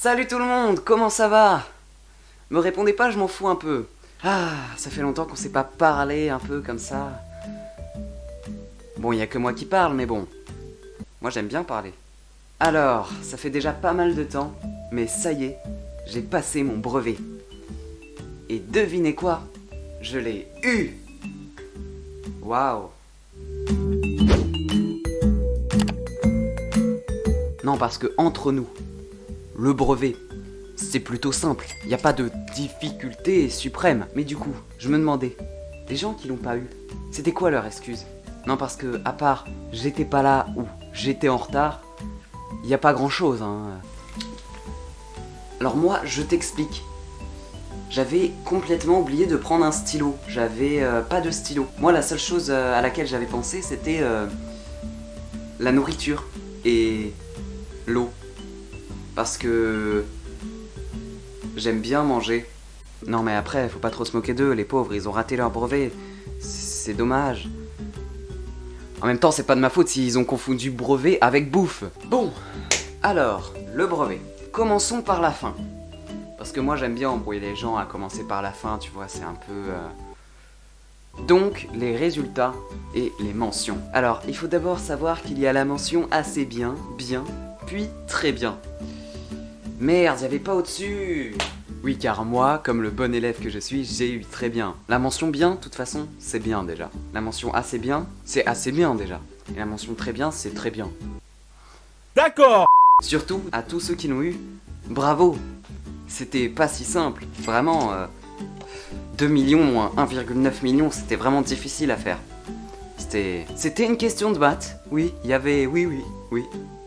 Salut tout le monde, comment ça va? Me répondez pas, je m'en fous un peu. Ah, ça fait longtemps qu'on s'est pas parlé un peu comme ça. Bon, y a que moi qui parle, mais bon. Moi j'aime bien parler. Alors, ça fait déjà pas mal de temps, mais ça y est, j'ai passé mon brevet. Et devinez quoi? Je l'ai eu! Waouh! Non, parce que entre nous, le brevet, c'est plutôt simple. Il n'y a pas de difficulté suprême. Mais du coup, je me demandais, les gens qui l'ont pas eu, c'était quoi leur excuse? Non, parce que, à part j'étais pas là ou j'étais en retard, il n'y a pas grand chose, hein. Alors moi, je t'explique. J'avais complètement oublié de prendre un stylo. J'avais pas de stylo. Moi, la seule chose à laquelle j'avais pensé, c'était la nourriture et l'eau. Parce que j'aime bien manger. Non mais après, faut pas trop se moquer d'eux, les pauvres, ils ont raté leur brevet. C'est dommage. En même temps, c'est pas de ma faute s'ils ont confondu brevet avec bouffe. Bon, alors, le brevet. Commençons par la fin. Parce que moi j'aime bien embrouiller les gens à commencer par la fin, tu vois, c'est un peu... Donc, les résultats et les mentions. Alors, il faut d'abord savoir qu'il y a la mention assez bien, bien, puis très bien. Merde, y'avait pas au-dessus. Oui, car moi, comme le bon élève que je suis, j'ai eu très bien. La mention bien, de toute façon, c'est bien déjà. La mention assez bien, c'est assez bien déjà. Et la mention très bien, c'est très bien. D'accord. Surtout, à tous ceux qui l'ont eu, bravo. C'était pas si simple. Vraiment, 2 millions moins 1,9 million, c'était vraiment difficile à faire. C'était une question de maths. Oui, il y avait... Oui.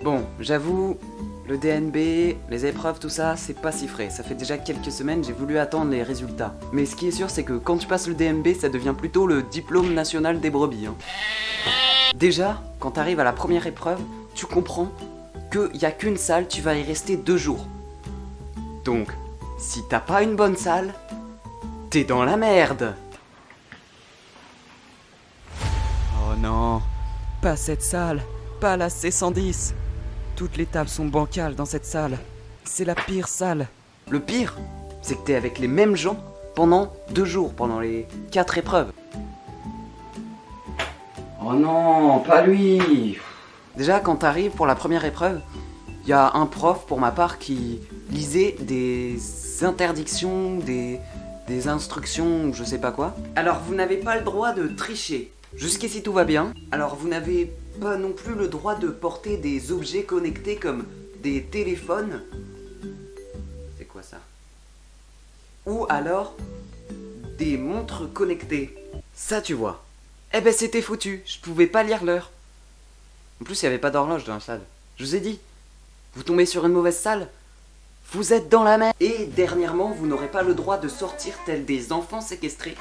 Bon, j'avoue... Le DNB, les épreuves, tout ça, c'est pas si frais. Ça fait déjà quelques semaines, j'ai voulu attendre les résultats. Mais ce qui est sûr, c'est que quand tu passes le DNB, ça devient plutôt le diplôme national des brebis. Hein. Déjà, quand t'arrives à la première épreuve, tu comprends qu'il y a qu'une salle, tu vas y rester 2 jours. Donc, si t'as pas une bonne salle, t'es dans la merde. Oh non, pas cette salle, pas la C110. Toutes les tables sont bancales dans cette salle. C'est la pire salle. Le pire, c'est que t'es avec les mêmes gens pendant 2 jours, pendant les 4 épreuves. Oh non, pas lui. Déjà, quand t'arrives pour la première épreuve, il y a un prof, pour ma part, qui lisait des interdictions, des instructions, je sais pas quoi. Alors, vous n'avez pas le droit de tricher. Jusqu'ici, tout va bien. Alors, vous n'avez pas non plus le droit de porter des objets connectés comme des téléphones. C'est quoi ça? Ou alors des montres connectées. Ça tu vois. Eh ben c'était foutu, je pouvais pas lire l'heure. En plus il y avait pas d'horloge dans la salle. Je vous ai dit, vous tombez sur une mauvaise salle, vous êtes dans la merde. Et dernièrement, vous n'aurez pas le droit de sortir tels des enfants séquestrés.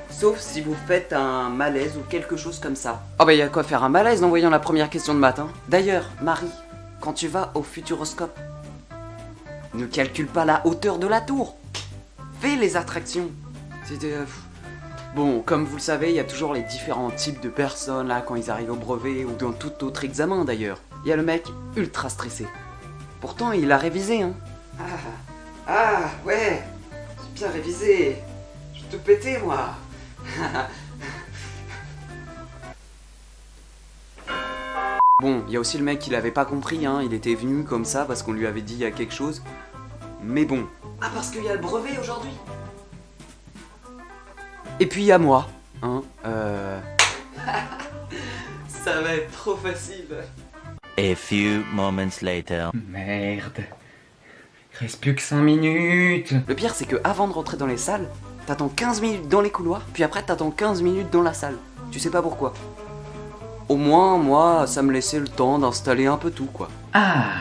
Sauf si vous faites un malaise ou quelque chose comme ça. Oh bah y'a quoi faire un malaise en voyant la première question de maths. D'ailleurs, Marie, quand tu vas au futuroscope, ne calcule pas la hauteur de la tour. Fais les attractions. Bon, comme vous le savez, il y a toujours les différents types de personnes là quand ils arrivent au brevet ou dans tout autre examen d'ailleurs. Il y a le mec ultra stressé. Pourtant, il a révisé, hein. Ouais, j'ai bien révisé. Je vais tout péter, moi. Bon, il y a aussi le mec qui l'avait pas compris, hein. Il était venu comme ça parce qu'on lui avait dit il y a quelque chose. Mais bon. Ah, parce qu'il y a le brevet aujourd'hui. Et puis il y a moi, hein. Ça va être trop facile. A few moments later. Merde. Il reste plus que 5 minutes. Le pire, c'est que avant de rentrer dans les salles, t'attends 15 minutes dans les couloirs, puis après t'attends 15 minutes dans la salle. Tu sais pas pourquoi. Au moins, moi, ça me laissait le temps d'installer un peu tout, quoi. Ah.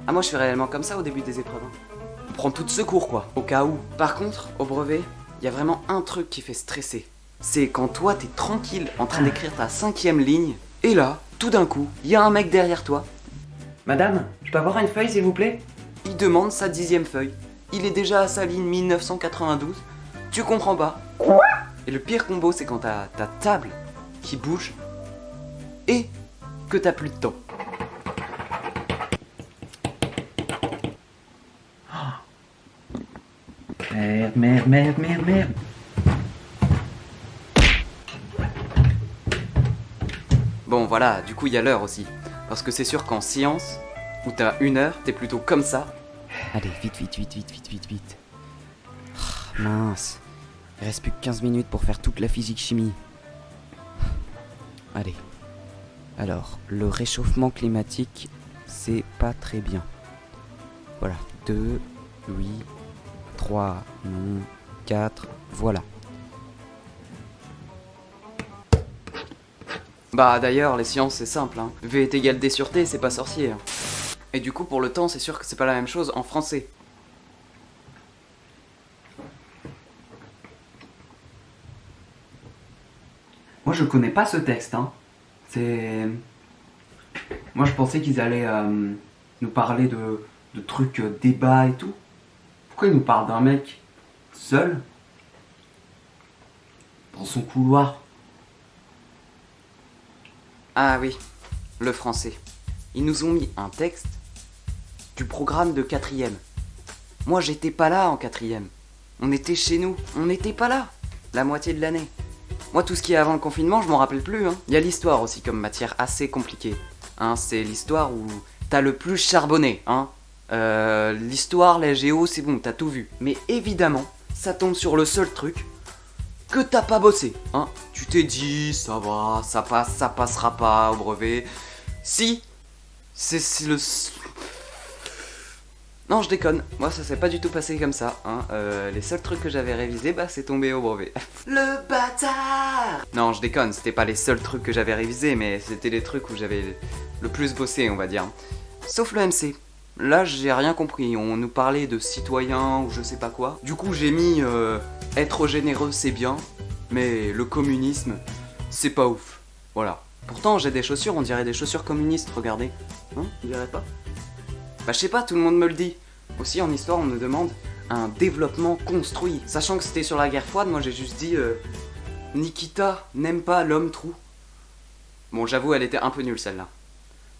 Ah, moi je fais réellement comme ça au début des épreuves. Hein. On prend tout de secours, quoi, au cas où. Par contre, au brevet, il y a vraiment un truc qui fait stresser. C'est quand toi t'es tranquille en train d'écrire ta 5e ligne, et là, tout d'un coup, il y a un mec derrière toi. Madame, je peux avoir une feuille s'il vous plaît? Il demande sa 10e feuille. Il est déjà à sa ligne 1992. tu comprends pas. Et le pire combo, c'est quand t'as ta table qui bouge et que t'as plus de temps. Merde. Bon voilà, du coup il y a l'heure aussi. Parce que c'est sûr qu'en science, où t'as 1 heure, t'es plutôt comme ça. Allez, vite. Ah, mince. Il reste plus que 15 minutes pour faire toute la physique-chimie. Allez. Alors, le réchauffement climatique, c'est pas très bien. Voilà. 2, oui, 3, non, 4, voilà. Bah d'ailleurs, les sciences c'est simple, hein. V est égal D sur T, c'est pas sorcier. Hein. Et du coup, pour le temps, c'est sûr que c'est pas la même chose en français. Moi je connais pas ce texte, hein. C'est... Moi je pensais qu'ils allaient nous parler de trucs débat et tout. Pourquoi ils nous parlent d'un mec seul dans son couloir? Ah oui, le français. Ils nous ont mis un texte du programme de 4e. Moi j'étais pas là en 4e. On était chez nous, on n'était pas là la moitié de l'année. Moi tout ce qui est avant le confinement, je m'en rappelle plus. Hein. Il y a l'histoire aussi comme matière assez compliquée. Hein, c'est l'histoire où t'as le plus charbonné. Hein. L'histoire, la géo, c'est bon, t'as tout vu. Mais évidemment, ça tombe sur le seul truc que t'as pas bossé. Hein. Tu t'es dit, ça va, ça passe, ça passera pas au brevet. Si, c'est le... Non, je déconne. Moi, ça s'est pas du tout passé comme ça. Hein. Les seuls trucs que j'avais révisés, bah, c'est tombé au brevet. Le bâtard! Non, je déconne. C'était pas les seuls trucs que j'avais révisés, mais c'était les trucs où j'avais le plus bossé, on va dire. Sauf le MC. Là, j'ai rien compris. On nous parlait de citoyens ou je sais pas quoi. Du coup, j'ai mis être généreux, c'est bien, mais le communisme, c'est pas ouf. Voilà. Pourtant, j'ai des chaussures. On dirait des chaussures communistes. Regardez. Hein? On dirait pas? Bah je sais pas, tout le monde me le dit. Aussi en histoire on me demande un développement construit. Sachant que c'était sur la guerre froide, moi j'ai juste dit Nikita n'aime pas l'homme trou. Bon j'avoue elle était un peu nulle celle-là.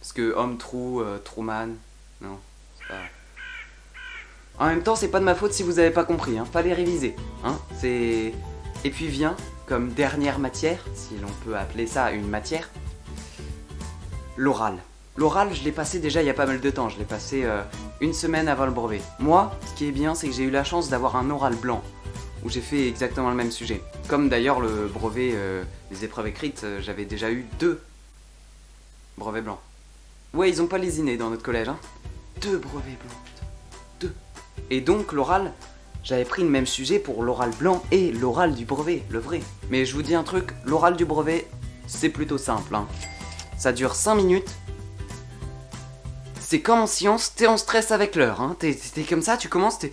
Parce que homme trou, Truman, non, c'est pas... En même temps c'est pas de ma faute si vous avez pas compris, hein. Fallait réviser. Hein. C'est... Et puis vient, comme dernière matière, si l'on peut appeler ça une matière, l'oral. L'oral, je l'ai passé déjà il y a pas mal de temps, je l'ai passé 1 semaine avant le brevet. Moi, ce qui est bien, c'est que j'ai eu la chance d'avoir un oral blanc, où j'ai fait exactement le même sujet. Comme d'ailleurs le brevet des épreuves écrites, j'avais déjà eu 2 brevets blancs. Ouais, ils ont pas lésiné dans notre collège, hein. 2 brevets blancs, putain. 2. Et donc l'oral, j'avais pris le même sujet pour l'oral blanc et l'oral du brevet, le vrai. Mais je vous dis un truc, l'oral du brevet, c'est plutôt simple, hein. Ça dure 5 minutes. C'est comme en science, t'es en stress avec l'heure, hein. T'es comme ça, tu commences, t'es...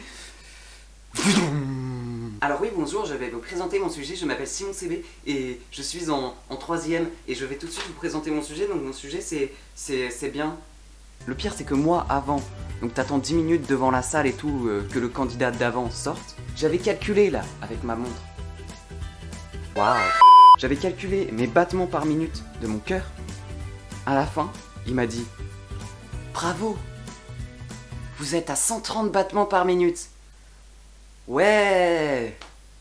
Alors oui, bonjour, je vais vous présenter mon sujet, je m'appelle Simon CB et je suis en 3e et je vais tout de suite vous présenter mon sujet, donc mon sujet c'est bien. Le pire c'est que moi avant, donc t'attends 10 minutes devant la salle et tout, que le candidat d'avant sorte, j'avais calculé là, avec ma montre. Waouh. J'avais calculé mes battements par minute de mon cœur. À la fin, il m'a dit... Bravo! Vous êtes à 130 battements par minute. Ouais!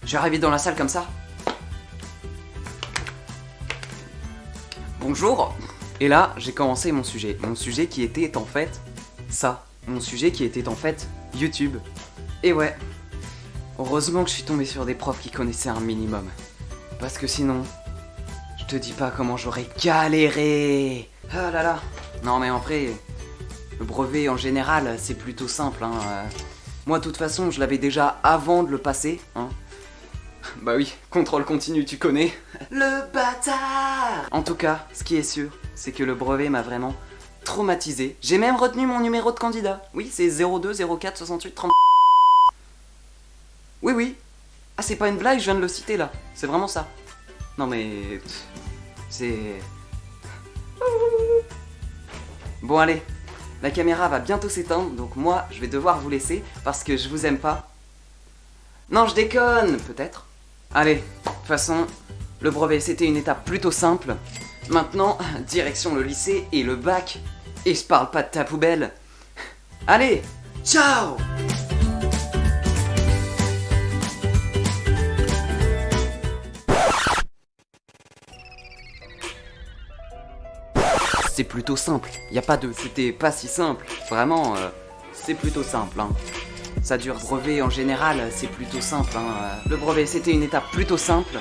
J'arrive dans la salle comme ça. Bonjour! Et là, j'ai commencé mon sujet. Mon sujet qui était en fait ça. Mon sujet qui était en fait YouTube. Et ouais. Heureusement que je suis tombé sur des profs qui connaissaient un minimum. Parce que sinon, je te dis pas comment j'aurais galéré! Ah là là! Non mais en vrai... Le brevet en général c'est plutôt simple hein. Moi de toute façon je l'avais déjà avant de le passer hein. Bah oui, contrôle continu tu connais. Le bâtard. En tout cas, ce qui est sûr, c'est que le brevet m'a vraiment traumatisé. J'ai même retenu mon numéro de candidat. Oui, c'est 02 04 68 30. Oui. Ah c'est pas une blague, je viens de le citer là. C'est vraiment ça. Non mais... c'est... Bon allez. La caméra va bientôt s'éteindre, donc moi, je vais devoir vous laisser parce que je vous aime pas. Non, je déconne, peut-être. Allez, de toute façon, le brevet c'était une étape plutôt simple. Maintenant, direction le lycée et le bac. Et je parle pas de ta poubelle. Allez, ciao! C'est plutôt simple, y a pas de c'était pas si simple. Vraiment, c'est plutôt simple, hein. Ça dure brevet en général, c'est plutôt simple, hein. Le brevet c'était une étape plutôt simple.